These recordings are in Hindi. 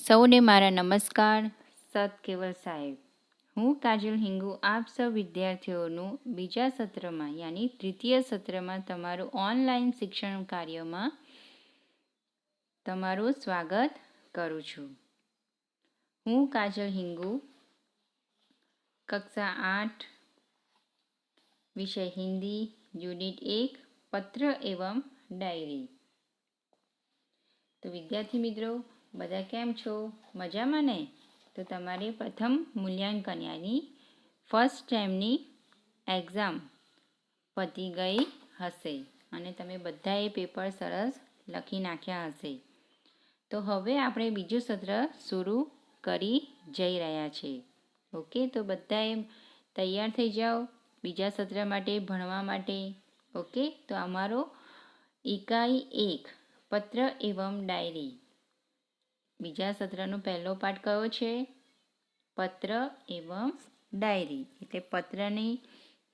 સૌને મારા નમસ્કાર. સત કેવલ સાહેબ, હું કાજલ હિંગુ આપ સૌ વિદ્યાર્થીઓનું બીજા સત્રમાં યાની તૃતીય સત્રમાં તમારું ઓનલાઈન શિક્ષણ કાર્યમાં તમારું સ્વાગત કરું છું. હું કાજલ હિંગુ, કક્ષા 8, વિષય હિન્દી, યુનિટ 1, પત્ર એવં ડાયરી. તો વિદ્યાર્થી મિત્રો, બધા કેમ છો? મજામાં ને? તો તમારી પ્રથમ મૂલ્યાંકન યાની ફર્સ્ટ ટાઈમની એક્ઝામ પતી ગઈ હશે અને તમે બધાએ પેપર સરસ લખી નાખ્યા હશે. તો હવે આપણે બીજું સત્ર શરૂ કરી જઈ રહ્યા છે. ઓકે, તો બધાએ તૈયાર થઈ જાઓ બીજા સત્ર માટે, ભણવા માટે. ઓકે, તો અમારો ઇકાઈ 1 પત્ર એવં ડાયરી બીજા સત્રનો પહેલો પાઠ કયો છે? પત્ર એવં ડાયરી. એટલે પત્રની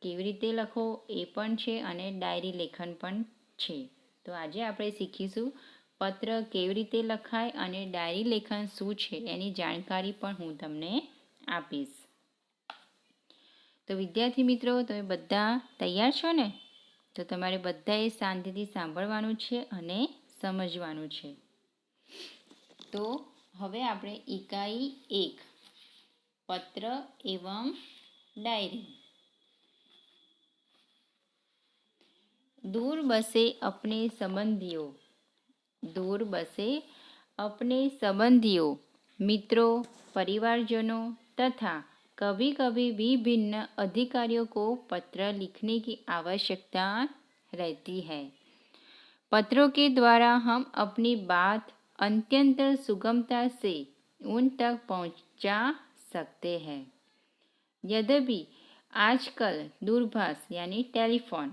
કેવી રીતે લખો એ પણ છે અને ડાયરી લેખન પણ છે. તો આજે આપણે શીખીશું પત્ર કેવી રીતે લખાય અને ડાયરી લેખન શું છે એની જાણકારી પણ હું તમને આપીશ. તો વિદ્યાર્થી મિત્રો, તમે બધા તૈયાર છો ને? તો તમારે બધાએ શાંતિથી સાંભળવાનું છે અને સમજવાનું છે. તો હવે આપણે ઇકાઈ 1 પત્ર એવં ડાયરી. दूर बसे अपने संबंधियों, दूर बसे अपने संबंधियों, मित्रों, परिवारजनों तथा कभी कभी विभिन्न अधिकारियों को पत्र लिखने की आवश्यकता रहती है. पत्रों के द्वारा हम अपनी बात अत्यंत सुगमता से उन तक पहुंचा सकते हैं. यद्यपि आजकल दूरभाष यानी telephone,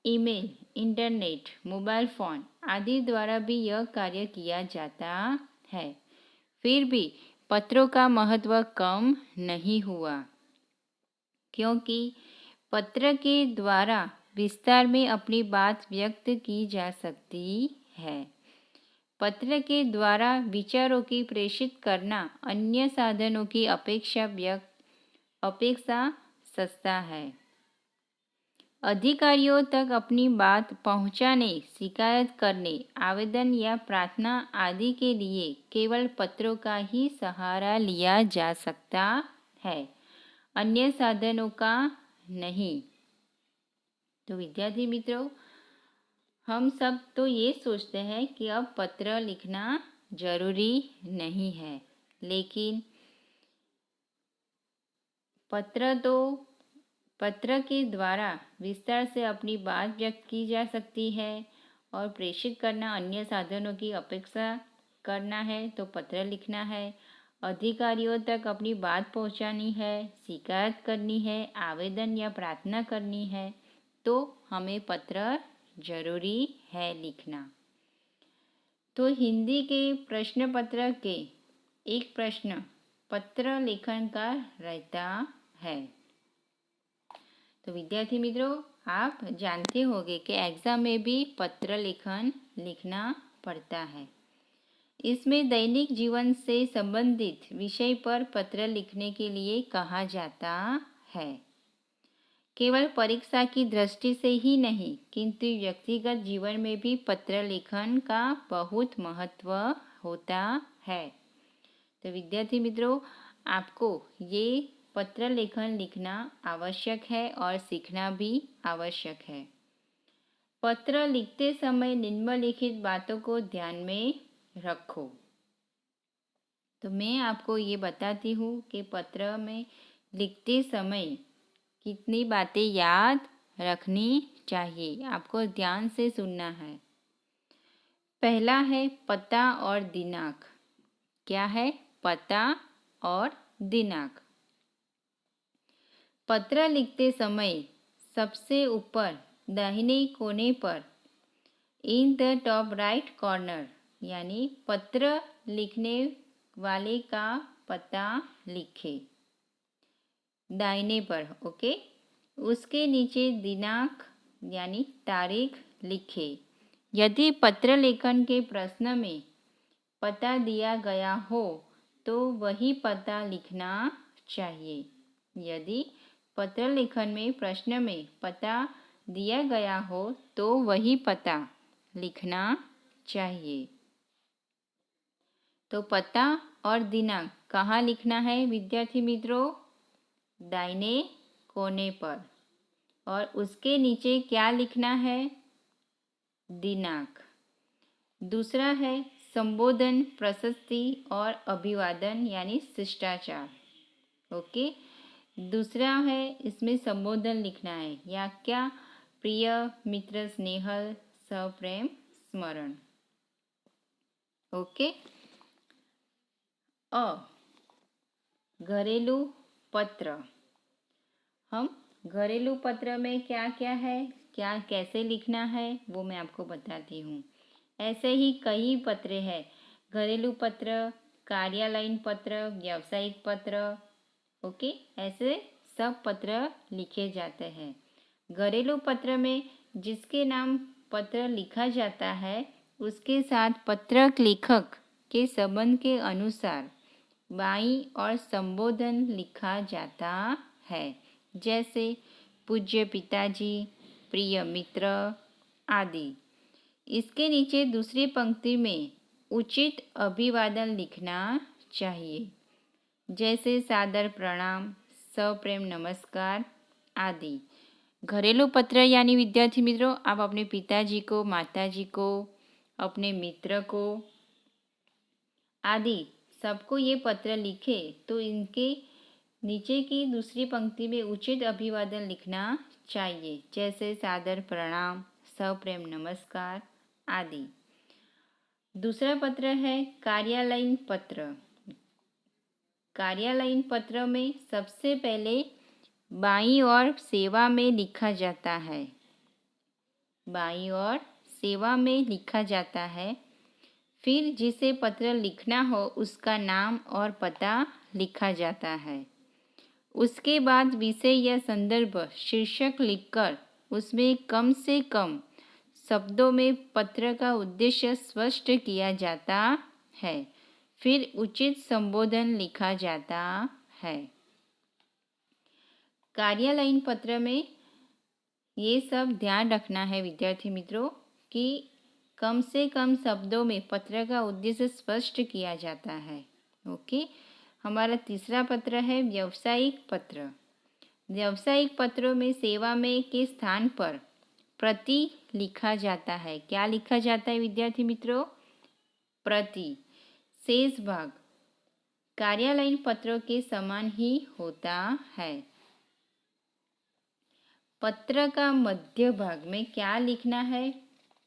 email, internet, mobile phone आदि द्वारा भी यह कार्य किया जाता है, फिर भी पत्रों का महत्व कम नहीं हुआ, क्योंकि पत्र के द्वारा विस्तार में अपनी बात व्यक्त की जा सकती है. पत्र के द्वारा विचारों की प्रेषित करना अन्य साधनों की अपेक्षा सस्ता है. अधिकारियों तक अपनी बात पहुंचाने, शिकायत करने, आवेदन या प्रार्थना आदि के लिए केवल पत्रों का ही सहारा लिया जा सकता है, अन्य साधनों का नहीं. तो विद्यार्थी मित्रों, हम सब तो ये सोचते हैं कि अब पत्र लिखना जरूरी नहीं है, लेकिन पत्र के द्वारा विस्तार से अपनी बात व्यक्त की जा सकती है और प्रेषित करना अन्य साधनों की अपेक्षा करना है तो पत्र लिखना है. अधिकारियों तक अपनी बात पहुंचानी है, शिकायत करनी है, आवेदन या प्रार्थना करनी है तो हमें पत्र जरूरी है लिखना. तो हिंदी के प्रश्न पत्र के एक प्रश्न पत्र लेखन का रहता है. तो विद्यार्थी मित्रों, आप जानते होंगे कि एग्ज़ाम में भी पत्र लेखन लिखना पड़ता है. इसमें दैनिक जीवन से संबंधित विषय पर पत्र लिखने के लिए कहा जाता है. केवल परीक्षा की दृष्टि से ही नहीं, किंतु व्यक्तिगत जीवन में भी पत्र लेखन का बहुत महत्व होता है. तो विद्यार्थी मित्रों, आपको ये पत्र लेखन लिखना आवश्यक है और सीखना भी आवश्यक है. पत्र लिखते समय निम्नलिखित बातों को ध्यान में रखो. तो मैं आपको ये बताती हूँ कि पत्र में लिखते समय कितनी बातें याद रखनी चाहिए, आपको ध्यान से सुनना है. पहला है पता और दिनांक. क्या है? पता और दिनांक. पत्र लिखते समय सबसे ऊपर दाहिने कोने पर in the top right corner यानी पत्र लिखने वाले का पता लिखे दाहिने पर. ओके, उसके नीचे दिनांक यानी तारीख लिखे. यदि पत्र लेखन के प्रश्न में पता दिया गया हो तो वही पता लिखना चाहिए। यदि पत्र लेखन में प्रश्न में पता दिया गया हो तो वही पता लिखना चाहिए। तो पता और दिनांक कहाँ लिखना है विद्यार्थी मित्रों? दाहिने कोने पर। और उसके नीचे क्या लिखना है? दिनांक। दूसरा है संबोधन, प्रशस्ति और अभिवादन यानी शिष्टाचार। ओके। दूसरा है इसमें संबोधन लिखना है या क्या? प्रिय मित्र स्नेहल सप्रेम स्मरण। ओके। घरेलू पत्र। हम घरेलू पत्र में क्या क्या है, क्या कैसे लिखना है वो मैं आपको बताती हूँ। ऐसे ही कई पत्र हैं। घरेलू पत्र, कार्यालयीन पत्र, व्यावसायिक पत्र। ओके, ऐसे सब पत्र लिखे जाते हैं। घरेलू पत्र में जिसके नाम पत्र लिखा जाता है उसके साथ पत्र लेखक के संबंध के अनुसार बाई और संबोधन लिखा जाता है, जैसे पूज्य पिताजी, प्रिय मित्र आदि। इसके नीचे दूसरी पंक्ति में उचित अभिवादन लिखना चाहिए, जैसे सादर प्रणाम, सप्रेम नमस्कार आदि। घरेलू पत्र यानी विद्यार्थी मित्रों, आप अपने पिताजी को, माताजी को, अपने मित्र को आदि सबको ये पत्र लिखे तो इनके नीचे की दूसरी पंक्ति में उचित अभिवादन लिखना चाहिए, जैसे सादर प्रणाम, सप्रेम नमस्कार आदि। दूसरा पत्र है कार्यालयीन पत्र। कार्यालयीन पत्र में सबसे पहले बाईं ओर सेवा में लिखा जाता है। बाईं ओर सेवा में लिखा जाता है। फिर जिसे पत्र लिखना हो उसका नाम और पता लिखा जाता है। उसके बाद विषय या संदर्भ शीर्षक लिखकर उसमें कम से कम शब्दों में पत्र का उद्देश्य स्पष्ट किया जाता है। फिर उचित संबोधन लिखा जाता है। कार्यालयीन पत्र में ये सब ध्यान रखना है विद्यार्थी मित्रों कि कम से कम शब्दों में पत्र का उद्देश्य स्पष्ट किया जाता है। ओके। हमारा तीसरा पत्र है व्यावसायिक पत्र। व्यावसायिक पत्रों में सेवा में के स्थान पर प्रति लिखा जाता है। क्या लिखा जाता है विद्यार्थी मित्रों? प्रति। शेष भाग कार्यालयीन पत्रों के समान ही होता है। पत्र का मध्य भाग में क्या लिखना है?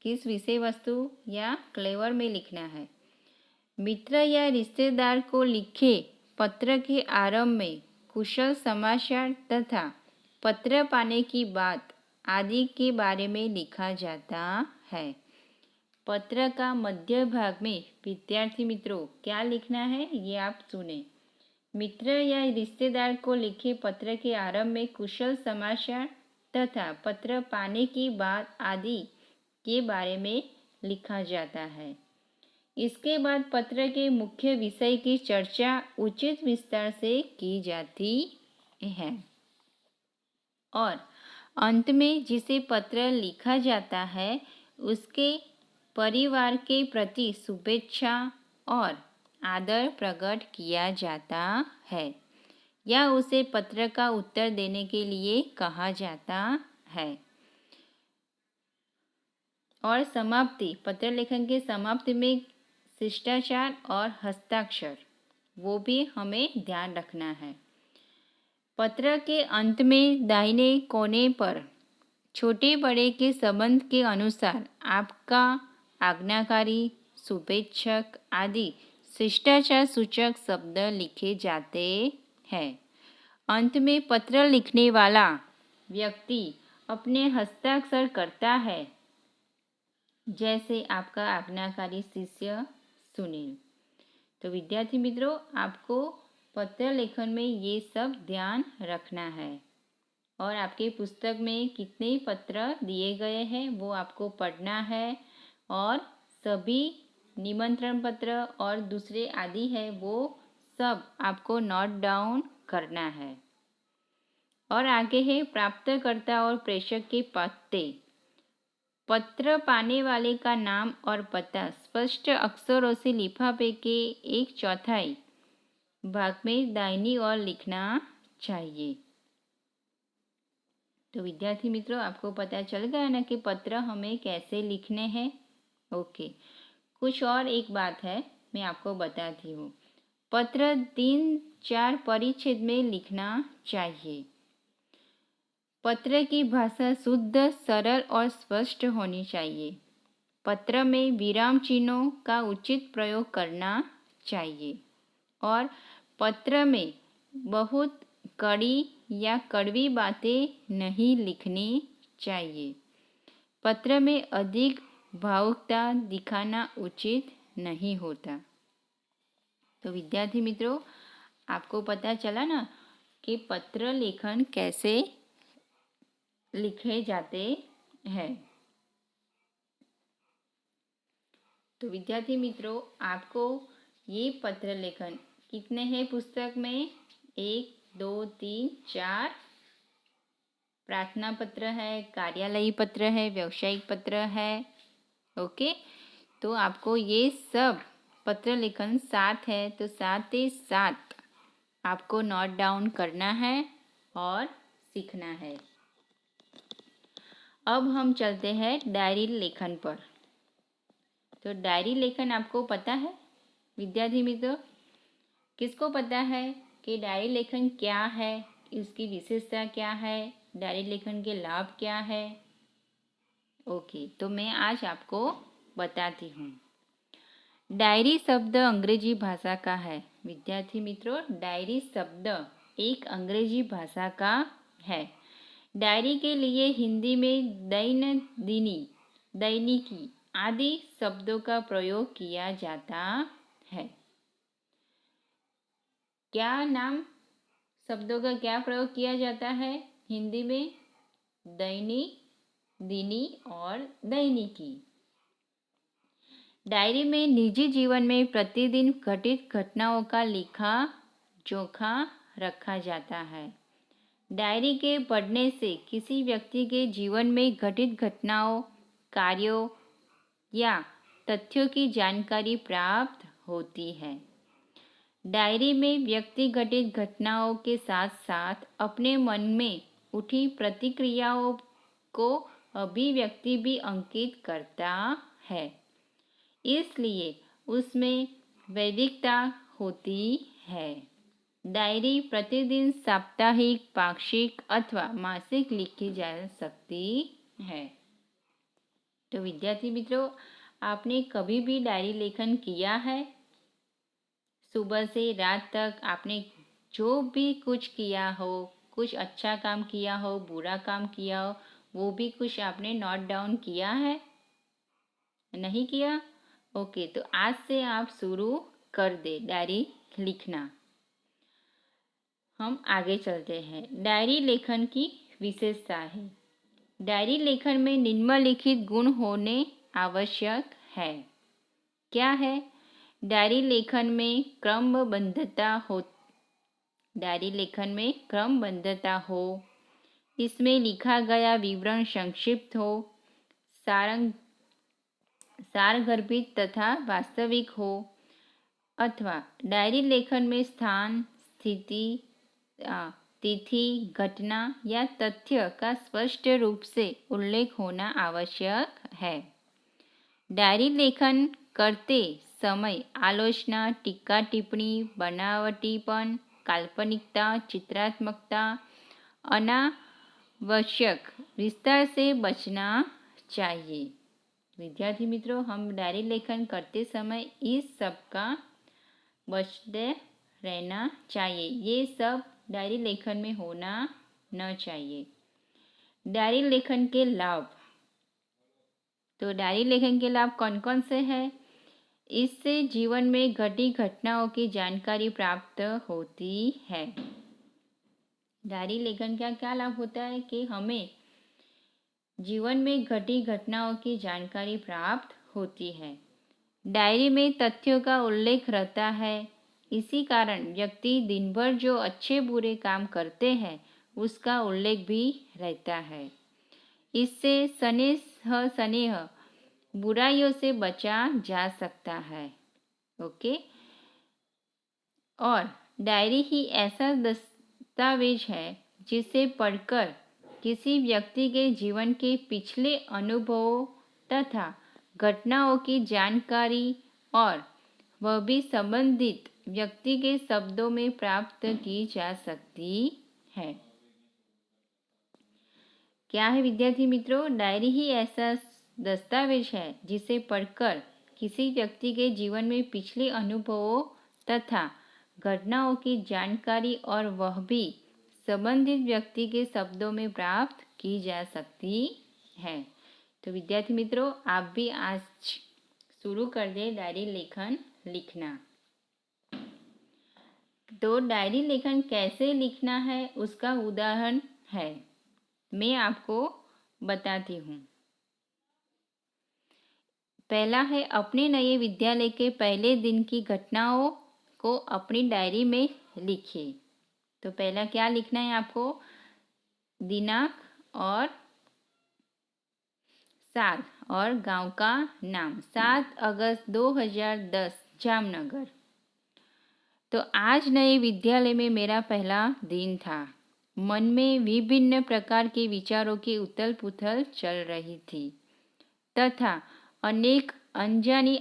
किस विषय वस्तु या क्लेवर में लिखना है? मित्र या रिश्तेदार को लिखे पत्र के आरंभ में कुशल समाचार तथा पत्र पाने की बात आदि के बारे में लिखा जाता है। पत्र का मध्य भाग में विद्यार्थी मित्रों क्या लिखना है ये आप सुने। मित्र या रिश्तेदार को लिखे पत्र के आरंभ में कुशल समाचार तथा पत्र पाने की बात आदि के बारे में लिखा जाता है। इसके बाद पत्र के मुख्य विषय की चर्चा उचित विस्तार से की जाती है और अंत में जिसे पत्र लिखा जाता है उसके परिवार के प्रति शुभेच्छा और आदर प्रकट किया जाता है या उसे पत्र का उत्तर देने के लिए कहा जाता है। और समाप्ति, पत्र लेखन के समाप्ति में शिष्टाचार और हस्ताक्षर वो भी हमें ध्यान रखना है। पत्र के अंत में दाहिने कोने पर छोटे बड़े के संबंध के अनुसार आपका, आज्ञाकारी, शुभेच्छक आदि शिष्टाचार सूचक शब्द लिखे जाते हैं। अंत में पत्र लिखने वाला व्यक्ति अपने हस्ताक्षर करता है, जैसे आपका आज्ञाकारी शिष्य सुनील। तो विद्यार्थी मित्रों, आपको पत्र लेखन में ये सब ध्यान रखना है और आपके पुस्तक में कितने पत्र दिए गए हैं वो आपको पढ़ना है और सभी निमंत्रण पत्र और दूसरे आदि है वो सब आपको नोट डाउन करना है। और आगे है प्राप्तकर्ता और प्रेषक के पते। पत्र पाने वाले का नाम और पता स्पष्ट अक्षरों से लिफाफे के 1/4 भाग में दाहिनी ओर लिखना चाहिए। तो विद्यार्थी मित्रों, आपको पता चल गया ना कि पत्र हमें कैसे लिखने हैं। ओके, कुछ और एक बात है, मैं आपको बताती हूँ। पत्र 3-4 परिच्छेद में लिखना चाहिए। पत्र की भाषा शुद्ध, सरल और स्पष्ट होनी चाहिए। पत्र में विराम चिन्हों का उचित प्रयोग करना चाहिए और पत्र में बहुत कड़ी या कड़वी बातें नहीं लिखनी चाहिए। पत्र में अधिक भावुकता दिखाना उचित नहीं होता। तो विद्यार्थी मित्रों, आपको पता चला ना कि पत्र लेखन कैसे लिखे जाते हैं। तो विद्यार्थी मित्रों, आपको ये पत्र लेखन कितने हैं पुस्तक में? 1, 2, 3, 4 प्रार्थना पत्र है, कार्यालयी पत्र है, व्यावसायिक पत्र है। ओके, तो आपको ये सब पत्र लेखन 7 है, तो 7 के 7 आपको नोट डाउन करना है और सीखना है। अब हम चलते हैं डायरी लेखन पर। तो डायरी लेखन आपको पता है विद्यार्थी मित्रों? किसको पता है कि डायरी लेखन क्या है, इसकी विशेषता क्या है, डायरी लेखन के लाभ क्या है? ओके, तो मैं आज आपको बताती हूँ। डायरी शब्द अंग्रेजी भाषा का है। विद्यार्थी मित्रों, डायरी शब्द एक अंग्रेजी भाषा का है। डायरी के लिए हिंदी में दैनंदिनी, दैनिकी आदि शब्दों का प्रयोग किया जाता है। क्या नाम शब्दों का क्या प्रयोग किया जाता है हिंदी में? दैनिक, दिनी और दैनिकी। डायरी में निजी जीवन में प्रतिदिन घटित घटनाओं का लेखा जोखा रखा जाता है। डायरी के पढ़ने से किसी व्यक्ति के जीवन में घटित घटनाओं, कार्यों या तथ्यों की जानकारी प्राप्त होती है। डायरी में व्यक्ति घटित घटनाओं के साथ साथ अपने मन में उठी प्रतिक्रियाओं को अभिव्यक्ति भी अंकित करता है, इसलिए उसमें वैविधता होती है। डायरी प्रतिदिन, साप्ताहिक, पाक्षिक अथवा मासिक लिखी जा सकती है। तो विद्यार्थी मित्रों, आपने कभी भी डायरी लेखन किया है? सुबह से रात तक आपने जो भी कुछ किया हो, कुछ अच्छा काम किया हो, बुरा काम किया हो, वो भी कुछ आपने नोट डाउन किया है? नहीं किया? ओके, तो आज से आप शुरू कर दे डायरी लिखना। हम आगे चलते हैं। डायरी लेखन की विशेषता है। डायरी लेखन में निम्नलिखित गुण होने आवश्यक है। क्या है? डायरी लेखन में क्रमबद्धता हो। डायरी लेखन में क्रमबद्धता हो, इसमें लिखा गया विवरण संक्षिप्त हो, सारगर्भित तथा वास्तविक हो, अथवा डायरी लेखन में स्थान, स्थिति, तिथि, घटना या तथ्य का स्पष्ट रूप से उल्लेख होना आवश्यक है। डायरी लेखन करते समय आलोचना, टीका टिप्पणी, बनावटीपन, काल्पनिकता, चित्रात्मकता, अनावश्यक विस्तार से बचना चाहिए। विद्यार्थी मित्रों, हम डायरी लेखन करते समय इस सब का बचते रहना चाहिए। ये सब डायरी लेखन में होना न चाहिए। डायरी लेखन के लाभ। तो डायरी लेखन के लाभ कौन कौन से हैं? इससे जीवन में घटी घटनाओं की जानकारी प्राप्त होती है। डायरी लेखन का क्या लाभ होता है कि हमें जीवन में घटी घटनाओं की जानकारी प्राप्त होती है। डायरी में तथ्यों का उल्लेख रहता है, इसी कारण व्यक्ति दिन भर जो अच्छे बुरे काम करते हैं उसका उल्लेख भी रहता है। इससे स्नेह स्नेह बुराइयों से बचा जा सकता है। ओके। और डायरी ही ऐसा दस्तावेज है जिसे पढ़कर किसी व्यक्ति के जीवन के पिछले अनुभवों तथा घटनाओं की जानकारी और वह भी संबंधित व्यक्ति के शब्दों में प्राप्त की जा सकती है। क्या है विद्यार्थी मित्रों? डायरी ही ऐसा दस्तावेज है जिसे पढ़कर किसी व्यक्ति के जीवन में पिछले अनुभवों तथा घटनाओं की जानकारी और वह भी संबंधित व्यक्ति के शब्दों में प्राप्त की जा सकती है। तो विद्यार्थी मित्रों, आप भी आज शुरू कर दें डायरी लेखन लिखना। तो डायरी लेखन कैसे लिखना है उसका उदाहरण है, मैं आपको बताती हूँ। पहला है, अपने नए विद्यालय के पहले दिन की घटनाओं को अपनी डायरी में लिखिए। तो पहला क्या लिखना है आपको? दिनांक और साल और गांव का नाम। 7 अगस्त 2010 जामनगर। तो आज नए विद्यालय में मेरा पहला दिन था। मन में विभिन्न प्रकार के विचारों की उथल पुथल चल रही थी तथा अनेक अनजानी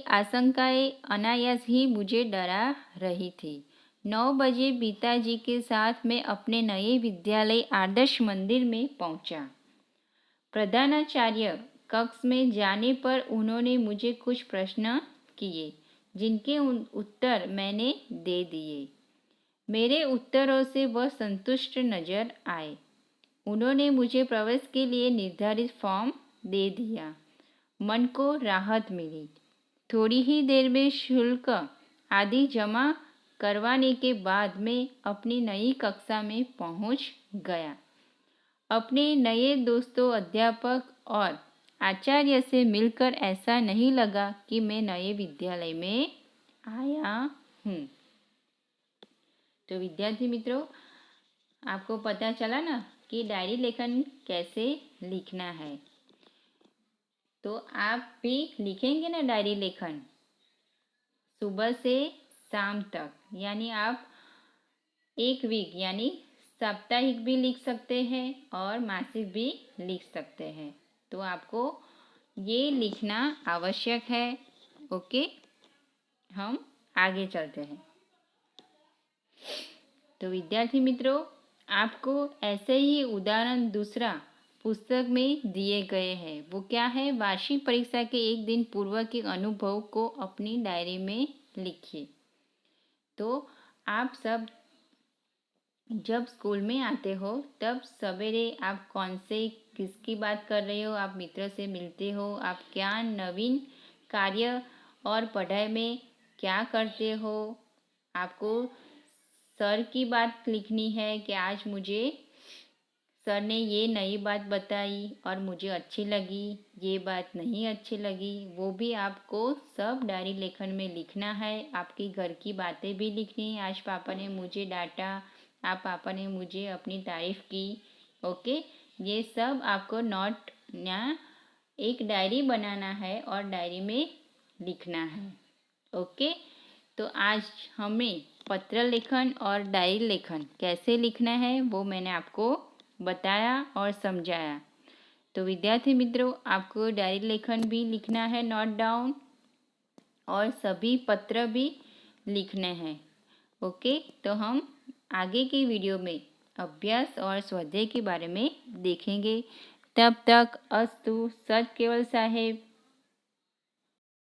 आशंकाएं अनायास ही मुझे डरा रही थी। 9 बजे पिताजी के साथ मैं अपने नए विद्यालय आदर्श मंदिर में पहुंचा। प्रधानाचार्य कक्ष में जाने पर उन्होंने मुझे कुछ प्रश्न किए जिनके उत्तर मैंने दे दिए। मेरे उत्तरों से वह संतुष्ट नजर आए। उन्होंने मुझे प्रवेश के लिए निर्धारित फॉर्म दे दिया। मन को राहत मिली। थोड़ी ही देर में शुल्क आदि जमा करवाने के बाद मैं अपनी नई कक्षा में पहुंच गया। अपने नए दोस्तों, अध्यापक और आचार्य से मिलकर ऐसा नहीं लगा कि मैं नए विद्यालय में आया हूँ। तो विद्यार्थी मित्रों, आपको पता चला ना कि डायरी लेखन कैसे लिखना है। तो आप भी लिखेंगे ना डायरी लेखन सुबह से शाम तक, यानी आप एक वीक यानी साप्ताहिक भी लिख सकते हैं और मासिक भी लिख सकते हैं। तो आपको ये लिखना आवश्यक है। ओके, हम आगे चलते हैं। तो विद्यार्थी मित्रों, आपको ऐसे ही उदाहरण दूसरा पुस्तक में दिए गए हैं। वो क्या है? वार्षिक परीक्षा के एक दिन पूर्व के अनुभव को अपनी डायरी में लिखिए। तो आप सब जब स्कूल में आते हो तब सवेरे आप कौन से किसकी बात कर रहे हो, आप मित्र से मिलते हो, आप क्या नवीन कार्य और पढ़ाई में क्या करते हो। आपको सर की बात लिखनी है कि आज मुझे सर ने ये नई बात बताई और मुझे अच्छी लगी, ये बात नहीं अच्छी लगी, वो भी आपको सब डायरी लेखन में लिखना है। आपकी घर की बातें भी लिखनी है। आज पापा ने मुझे डांटा, आप पापा ने मुझे अपनी तारीफ की। ओके, ये सब आपको नोट या एक डायरी बनाना है और डायरी में लिखना है। ओके, तो आज हमें पत्र लेखन और डायरी लेखन कैसे लिखना है वो मैंने आपको बताया और समझाया। तो विद्यार्थी मित्रों, आपको डायरी लेखन भी लिखना है नोट डाउन, और सभी पत्र भी लिखने हैं। ओके, तो हम आगे की वीडियो में अभ्यास और स्वाध्याय के बारे में देखेंगे। तब तक अस्तु। सत केवल साहेब।